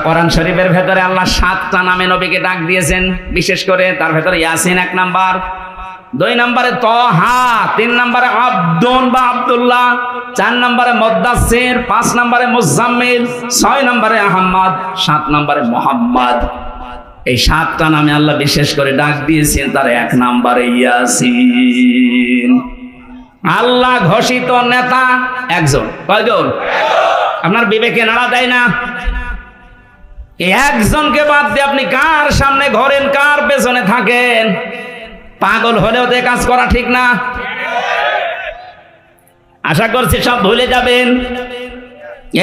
কোরআন শরীফের ভেতরে আল্লাহ 7টা নামে নবীকে ডাক দিয়েছেন, বিশেষ করে তার ভেতরে ইয়াসিন 1 নাম্বার, 2 নম্বরে তহা, 3 নম্বরে আব্দুন বা আব্দুল্লাহ, 4 নম্বরে মুদ্দাসসির, 5 নম্বরে মুজাম্মিল, 6 নম্বরে আহমদ, 7 নম্বরে মুহাম্মদ। এই 7টা নামে আল্লাহ বিশেষ করে ডাক দিয়েছেন, তার 1 নম্বরে ইয়াসিন। আল্লাহ ঘোষিত নেতা একজন। কয়জন? আপনার বিবেকে নাড়া দেয় না? এই একজনকে বাদ দিয়ে আপনি কার সামনে ঘোরেন, কার পেছনে থাকেন? পাগল হলেও তো কাজ করা ঠিক না। আশা করছি সব ভুলে যাবেন।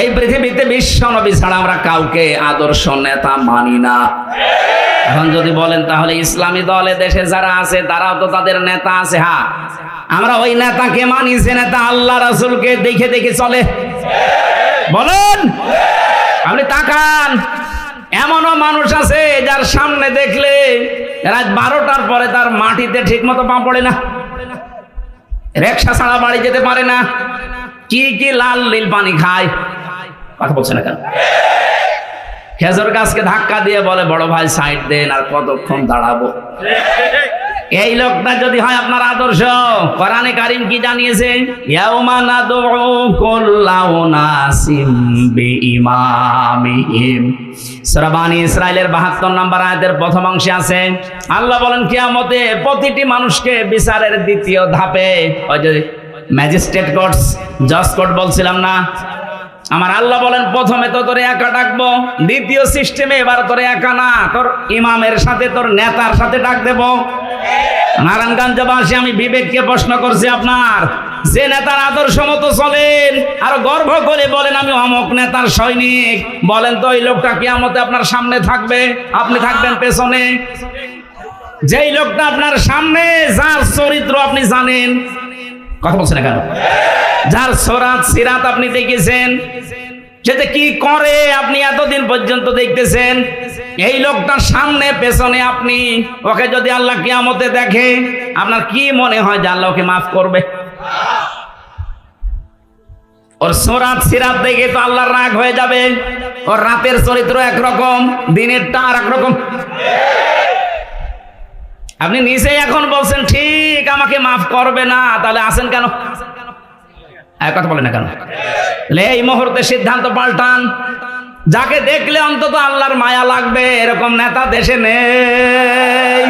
এই পৃথিবীতে বিশ্ব নবী ছাড়া আমরা কাউকে আদর্শ নেতা মানি না। এখন যদি বলেন তাহলে ইসলামী দলে দেশে যারা আছে তারাও তো তাদের নেতা আছে। হ্যাঁ, আমরা ওই নেতাকে মানি যে নেতা আল্লাহ রাসূলকে দেখে দেখে চলে। বলেন, আপনি তাকান, এমনও মানুষ আছে যার সামনে দেখলে রাত 12টার পরে তার মাটিতে ঠিক মতো পা পড়ে না, রিকশা ছাড়া বাড়ি যেতে পারে না, কি কি লাল নীল পানি খায়। কথা বলছে না কেন? খেজুর গাছকে ধাক্কা দিয়ে বলে বড় ভাই সাইড দেন, আর কতক্ষণ দাঁড়াবো। এই লোকটা যদি হয় আপনার আদর্শ, কোরআনে কারীম কি জানিয়েছে? ইয়াউমা নাদউ কুল্লা উনাসিম বিইমামিহিম। সূরা বনী ইসরাঈলের 72 নম্বর আয়াতের প্রথম অংশে আছে, আল্লাহ বলেন কিয়ামতে প্রতিটি মানুষকে বিচারের দ্বিতীয় ধাপে, ওই যে ম্যাজিস্ট্রেট কোর্টস, জজ কোর্ট বলছিলাম না, আমার আল্লাহ বলেন প্রথমে তো তোরে একা ডাকবো, দ্বিতীয় সিস্টেমে এবার তোরে একা না, তোর ইমামের সাথে, তোর নেতার সাথে ডাক দেব। নারায়ণগঞ্জবাসী, আমি বিবেককে প্রশ্ন করছি, আপনার যে নেতার আদর্শ মতো চলেন আর গর্ব করে বলেন আমি অমুক নেতার সৈনিক, বলেন তো ওই লোকটা কিয়ামতে আপনার সামনে থাকবে, আপনি থাকবেন পেছনে? যেই লোকটা আপনার সামনে, যার চরিত্র আপনি জানেন, কথা বলছেন না কেন? যার সরাত সিরাত আপনি দেখেছেন, সেটা কি করে আপনি এতদিন পর্যন্ত দেখতেছেন, এই লোকটার সামনে পেছনে আপনি, ওকে যদি আল্লাহ কিয়ামতে দেখে আপনার কি মনে হয় যে আল্লাহ ওকে মাফ করবে? ওর সরাত সিরাত দেখে তো আল্লাহর রাগ হয়ে যাবে। ওর রাতের চরিত্র একরকম, দিনেরটা আর একরকম। আপনি নিজেই এখন বলছেন ঠিক আমাকে মাফ করবে না, তাহলে আসেন কেন? কথা বলে না কেন? এই মুহূর্তে সিদ্ধান্ত পাল্টান। যাকে দেখলে অন্তত আল্লাহর মায়া লাগবে এরকম নেতা দেশে নেই।